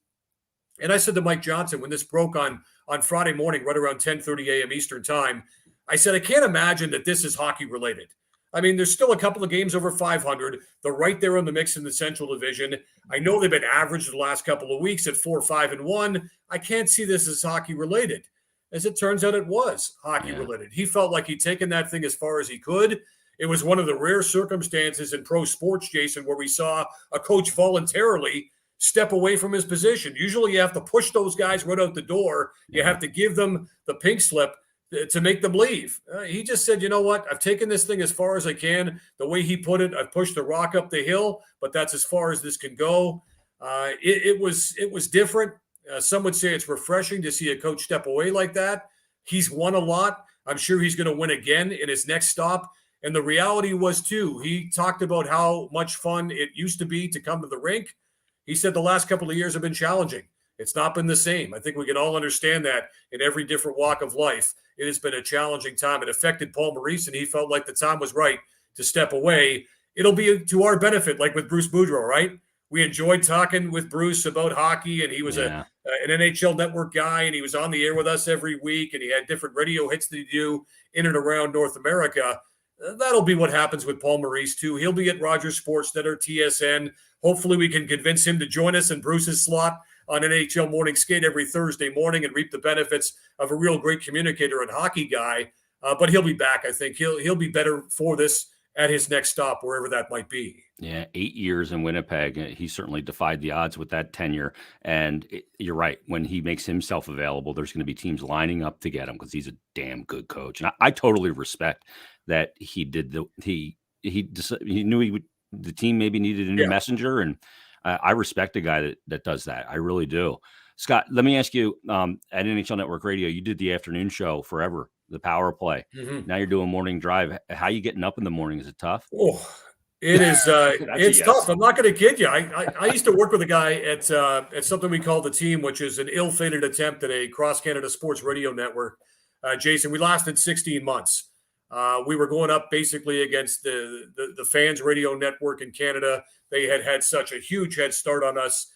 Speaker 2: and I said to Mike Johnson when this broke on Friday morning, right around 10:30 a.m. Eastern time, I said, I can't imagine that this is hockey related. I mean, there's still a couple of games over 500. They're right there in the mix in the Central Division. I know they've been averaged the last couple of weeks at 4-5-1. I can't see this as hockey related. As it turns out, it was hockey related. He felt like he'd taken that thing as far as he could. It was one of the rare circumstances in pro sports, Jason, where we saw a coach voluntarily step away from his position. Usually you have to push those guys right out the door. You have to give them the pink slip to make them leave. He just said, you know what? I've taken this thing as far as I can. The way he put it, I've pushed the rock up the hill, but that's as far as this can go. It was different. Some would say it's refreshing to see a coach step away like that. He's won a lot. I'm sure he's going to win again in his next stop. And the reality was, too, he talked about how much fun it used to be to come to the rink. He said the last couple of years have been challenging. It's not been the same. I think we can all understand that in every different walk of life. It has been a challenging time. It affected Paul Maurice, and he felt like the time was right to step away. It'll be to our benefit, like with Bruce Boudreau, right? We enjoyed talking with Bruce about hockey, and he was an NHL Network guy, and he was on the air with us every week, and he had different radio hits that he do in and around North America. That'll be what happens with Paul Maurice, too. He'll be at Rogers Sportsnet or TSN. Hopefully we can convince him to join us in Bruce's slot on NHL Morning Skate every Thursday morning and reap the benefits of a real great communicator and hockey guy. But he'll be back, I think. He'll be better for this at his next stop, wherever that might be.
Speaker 1: Yeah, 8 years in Winnipeg. He certainly defied the odds with that tenure. And you're right. When he makes himself available, there's going to be teams lining up to get him because he's a damn good coach. And I totally respect that he did he knew the team maybe needed a new messenger. And I respect a guy that does that. I really do. Scott, let me ask you, at NHL Network Radio, you did the afternoon show forever, the power play. Mm-hmm. Now you're doing morning drive. How are you getting up in the morning? Is it tough?
Speaker 2: Oh, it is. It's tough. I'm not going to kid you. I used to work with a guy at something we call The Team, which is an ill-fated attempt at a cross-Canada sports radio network. Jason, we lasted 16 months. We were going up basically against the Fans Radio Network in Canada. They had such a huge head start on us,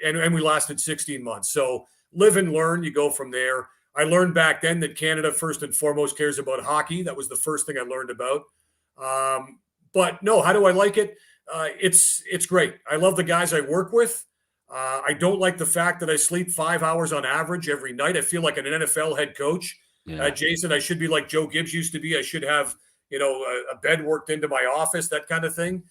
Speaker 2: and we lasted 16 months. So live and learn. You go from there. I learned back then that Canada, first and foremost, cares about hockey. That was the first thing I learned about. But no, how do I like it? It's great. I love the guys I work with. I don't like the fact that I sleep 5 hours on average every night. I feel like an NFL head coach.
Speaker 1: Yeah.
Speaker 2: Jason, I should be like Joe Gibbs used to be. I should have, a bed worked into my office, that kind of thing.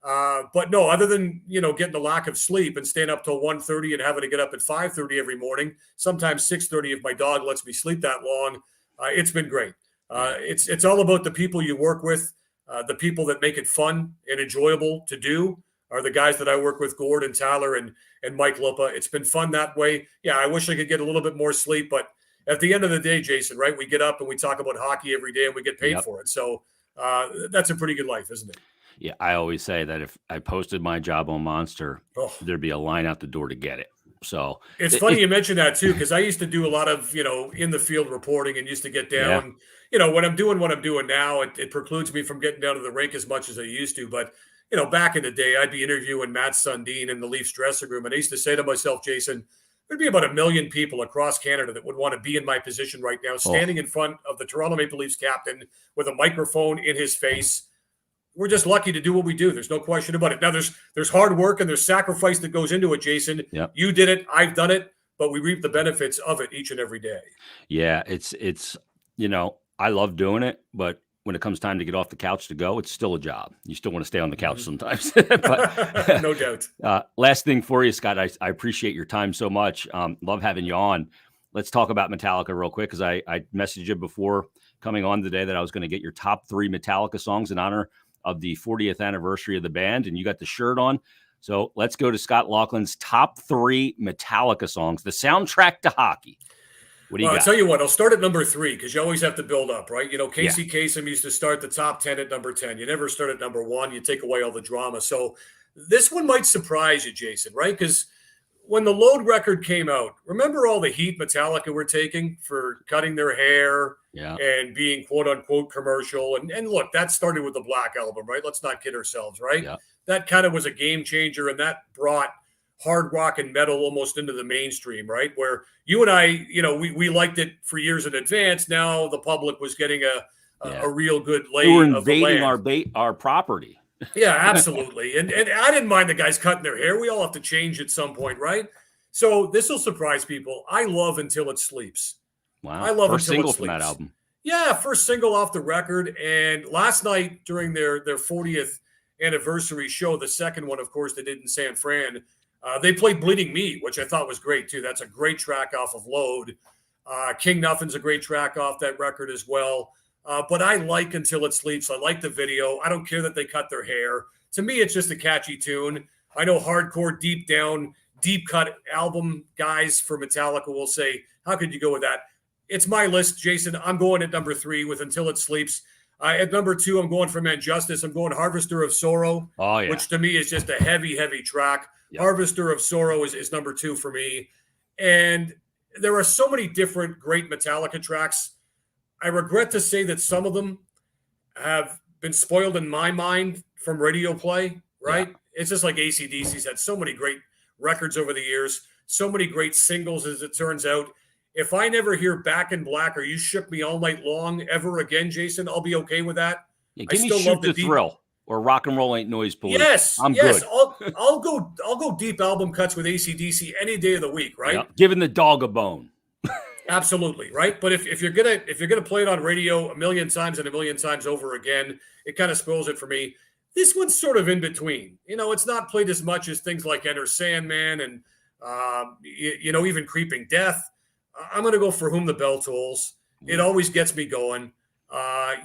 Speaker 2: But no, other than, getting the lack of sleep and staying up till 1:30 and having to get up at 5:30 every morning, sometimes 6:30 if my dog lets me sleep that long, it's been great. It's all about the people you work with, the people that make it fun and enjoyable to do are the guys that I work with, Gord and Tyler and Mike Lopa. It's been fun that way. Yeah, I wish I could get a little bit more sleep, but at the end of the day, Jason, right, we get up and we talk about hockey every day and we get paid for it. So that's a pretty good life, isn't it?
Speaker 1: Yeah, I always say that if I posted my job on Monster, there'd be a line out the door to get it. So
Speaker 2: it's funny you mentioned that too, because I used to do a lot of, in the field reporting and used to get down, when I'm doing what I'm doing now, it precludes me from getting down to the rink as much as I used to. But, back in the day, I'd be interviewing Matt Sundin in the Leafs dressing room. And I used to say to myself, Jason, there'd be about 1 million people across Canada that would want to be in my position right now, standing in front of the Toronto Maple Leafs captain with a microphone in his face. We're just lucky to do what we do. There's no question about it. Now, there's hard work and there's sacrifice that goes into it, Jason.
Speaker 1: Yep.
Speaker 2: You did it. I've done it. But we reap the benefits of it each and every day.
Speaker 1: Yeah, it's I love doing it. But when it comes time to get off the couch to go, it's still a job. You still want to stay on the couch sometimes. But,
Speaker 2: no doubt.
Speaker 1: Last thing for you, Scott, I appreciate your time so much. Love having you on. Let's talk about Metallica real quick because I messaged you before coming on today that I was going to get your top 3 Metallica songs in honor of the 40th anniversary of the band, and you got the shirt on. So let's go to Scott Laughlin's top 3 Metallica songs, the soundtrack to hockey. What do you got?
Speaker 2: I'll tell you what, I'll start at number 3 because you always have to build up, right? Casey Kasem used to start the top 10 at number 10. You never start at number 1. You take away all the drama. So this one might surprise you, Jason, right? Because when the Load record came out, remember all the heat Metallica were taking for cutting their hair and being quote unquote commercial. And look, that started with the Black Album, right? Let's not kid ourselves, right?
Speaker 1: Yeah.
Speaker 2: That kind of was a game changer, and that brought hard rock and metal almost into the mainstream, right? Where you and I, we liked it for years in advance. Now the public was getting a real good lay
Speaker 1: were
Speaker 2: of the
Speaker 1: invading our property.
Speaker 2: Yeah, absolutely. And I didn't mind the guys cutting their hair. We all have to change at some point, right? So this will surprise people. I love Until It Sleeps.
Speaker 1: Wow.
Speaker 2: I love
Speaker 1: First
Speaker 2: Until
Speaker 1: single
Speaker 2: It Sleeps.
Speaker 1: from that album.
Speaker 2: Yeah, first single off the record. And last night during their 40th anniversary show, the second one, of course, they did in San Fran, they played Bleeding Me, which I thought was great, too. That's a great track off of Load. King Nothin's a great track off that record as well. But I like Until It Sleeps. I like the video. I don't care that they cut their hair. To me, it's just a catchy tune. I know hardcore, deep cut album guys for Metallica will say, how could you go with that? It's my list, Jason. I'm going at number 3 with Until It Sleeps. At number 2, I'm going for Man Justice. I'm going Harvester of Sorrow, which to me is just a heavy, heavy track. Yep. Harvester of Sorrow is number 2 for me. And there are so many different great Metallica tracks. I regret to say that some of them have been spoiled in my mind from radio play, right? Yeah. It's just like AC/DC's had so many great records over the years, so many great singles, as it turns out. If I never hear Back in Black or You Shook Me All Night Long ever again, Jason, I'll be okay with that.
Speaker 1: Yeah, give me Shoot the Thrill or Rock and Roll Ain't Noise Police.
Speaker 2: Yes,
Speaker 1: I'm good.
Speaker 2: I'll go deep album cuts with AC/DC any day of the week, right? Yeah.
Speaker 1: Giving the dog a bone.
Speaker 2: Absolutely, right? But if you're gonna play it on radio 1 million times and 1 million times over again, it kind of spoils it for me. This one's sort of in between. It's not played as much as things like Enter Sandman and even Creeping Death. I'm gonna go For Whom the Bell Tolls. It always gets me going.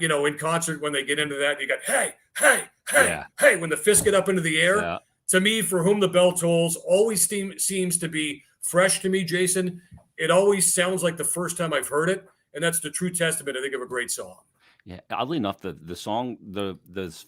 Speaker 2: In concert when they get into that, you got hey when the fists get up into the air. Yeah. To me, For Whom the Bell Tolls always seems to be fresh to me, Jason. It always sounds like the first time I've heard it, and that's the true testament, I think, of a great song.
Speaker 1: Yeah, oddly enough, the song, the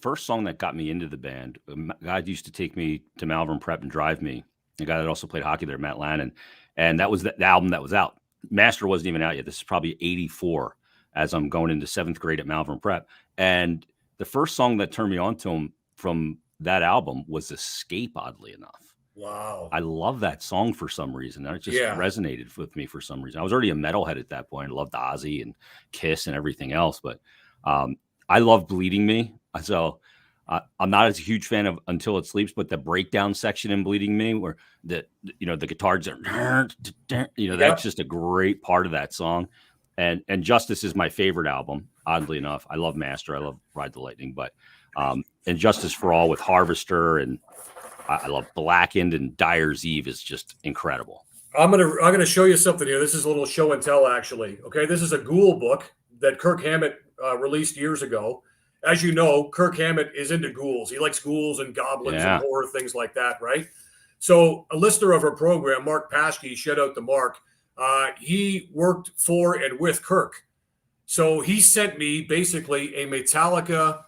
Speaker 1: first song that got me into the band, a guy used to take me to Malvern Prep and drive me. A guy that also played hockey there, Matt Lannon, and that was the album that was out. Master wasn't even out yet. This is probably 84 as I'm going into 7th grade at Malvern Prep. And the first song that turned me on to him from that album was Escape, oddly enough.
Speaker 2: Wow.
Speaker 1: I love that song for some reason. It just resonated with me for some reason. I was already a metalhead at that point. I loved Ozzy and Kiss and everything else, but I love Bleeding Me. So I'm not as a huge fan of Until It Sleeps, but the breakdown section in Bleeding Me, where the guitars are, that's just a great part of that song. And Justice is my favorite album, oddly enough. I love Master. I love Ride the Lightning, but and Justice for All with Harvester, and I love Blackened, and Dyer's Eve is just incredible.
Speaker 2: I'm gonna show you something here. This is a little show and tell, actually. Okay, this is a Ghoul book that Kirk Hammett released years ago. As you know, Kirk Hammett is into ghouls. He likes ghouls and goblins and horror, things like that, right? So a listener of our program, Mark Paschke, shout out to Mark, he worked for and with Kirk. So he sent me basically a Metallica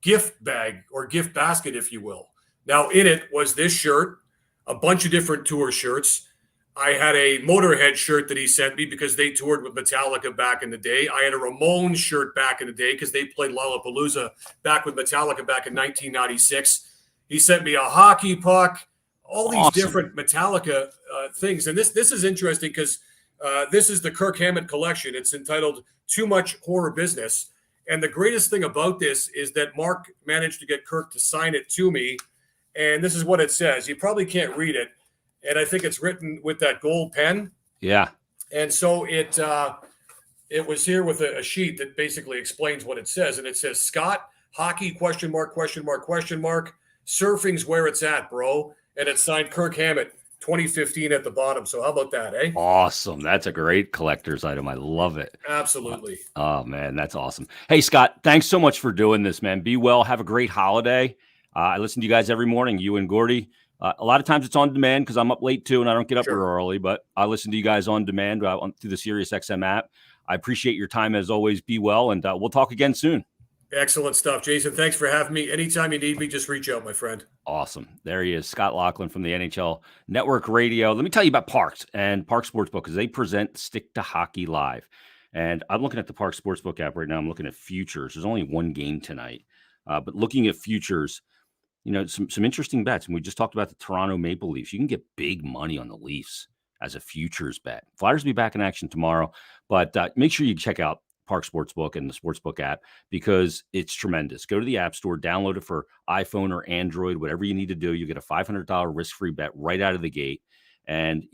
Speaker 2: gift bag or gift basket, if you will. Now, in it was this shirt, a bunch of different tour shirts. I had a Motorhead shirt that he sent me because they toured with Metallica back in the day. I had a Ramones shirt back in the day because they played Lollapalooza back with Metallica back in 1996. He sent me a hockey puck, all these different Metallica things. And this is interesting because this is the Kirk Hammett collection. It's entitled Too Much Horror Business. And the greatest thing about this is that Mark managed to get Kirk to sign it to me. And this is what it says. You probably can't read it. And I think it's written with that gold pen. Yeah. And so it was here with a sheet that basically explains what it says. And it says, Scott, hockey, question mark, question mark, question mark. Surfing's where it's at, bro. And it's signed Kirk Hammett, 2015 at the bottom. So how about that, eh?
Speaker 1: Awesome. That's a great collector's item. I love it.
Speaker 2: Absolutely.
Speaker 1: Oh, man, that's awesome. Hey, Scott, thanks so much for doing this, man. Be well. Have a great holiday. I listen to you guys every morning, you and Gordy. A lot of times it's on demand because I'm up late too and I don't get up real early, but I listen to you guys on demand through the SiriusXM app. I appreciate your time as always. Be well, and we'll talk again soon.
Speaker 2: Excellent stuff, Jason. Thanks for having me. Anytime you need me, just reach out, my friend.
Speaker 1: Awesome. There he is, Scott Laughlin from the NHL Network Radio. Let me tell you about Parx and Parx Sportsbook because they present Stick to Hockey Live. And I'm looking at the Parx Sportsbook app right now. I'm looking at futures. There's only one game tonight, but looking at futures, some interesting bets. And we just talked about the Toronto Maple Leafs. You can get big money on the Leafs as a futures bet. Flyers will be back in action tomorrow, but make sure you check out Parx Sportsbook and the Sportsbook app because it's tremendous. Go to the App Store, download it for iPhone or Android, whatever you need to do. You get a $500 risk-free bet right out of the gate, and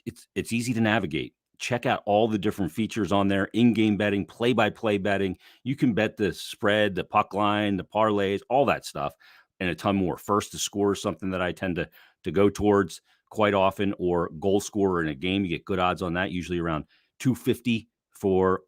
Speaker 1: it's easy to navigate. Check out all the different features on there, in-game betting, play-by-play betting. You can bet the spread, the puck line, the parlays, all that stuff, and a ton more. First to score is something that I tend to go towards quite often, or goal scorer in a game. You get good odds on that, usually around 250 for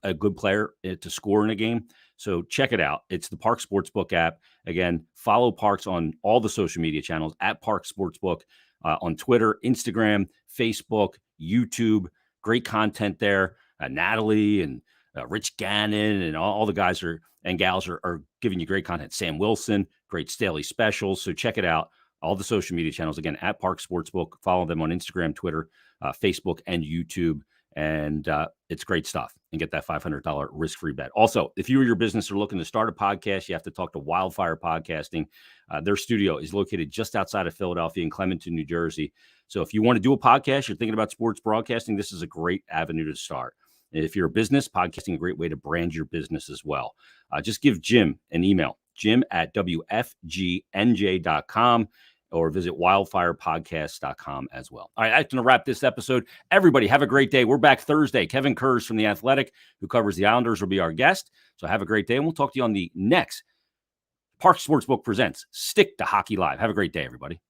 Speaker 1: a good player to score in a game. So check it out. It's the Parx Sportsbook app. Again, follow Parx on all the social media channels at Parx Sportsbook on Twitter, Instagram, Facebook, YouTube. Great content there. Natalie and Rich Gannon and all the guys and gals are giving you great content. Sam Wilson, great daily specials. So check it out. All the social media channels, again, at Parx Sportsbook. Follow them on Instagram, Twitter, Facebook, and YouTube. And it's great stuff. And get that $500 risk-free bet. Also, if you or your business are looking to start a podcast, you have to talk to Wildfire Podcasting. Their studio is located just outside of Philadelphia in Clementon, New Jersey. So if you want to do a podcast, you're thinking about sports broadcasting, this is a great avenue to start. And if you're a business, podcasting is a great way to brand your business as well. Just give Jim an email, jim@wfgnj.com, or visit wildfirepodcast.com as well. All right, that's going to wrap this episode. Everybody, have a great day. We're back Thursday. Kevin Kurz from The Athletic, who covers the Islanders, will be our guest. So have a great day, and we'll talk to you on the next Parx Sportsbook Presents Stick to Hockey Live. Have a great day, everybody.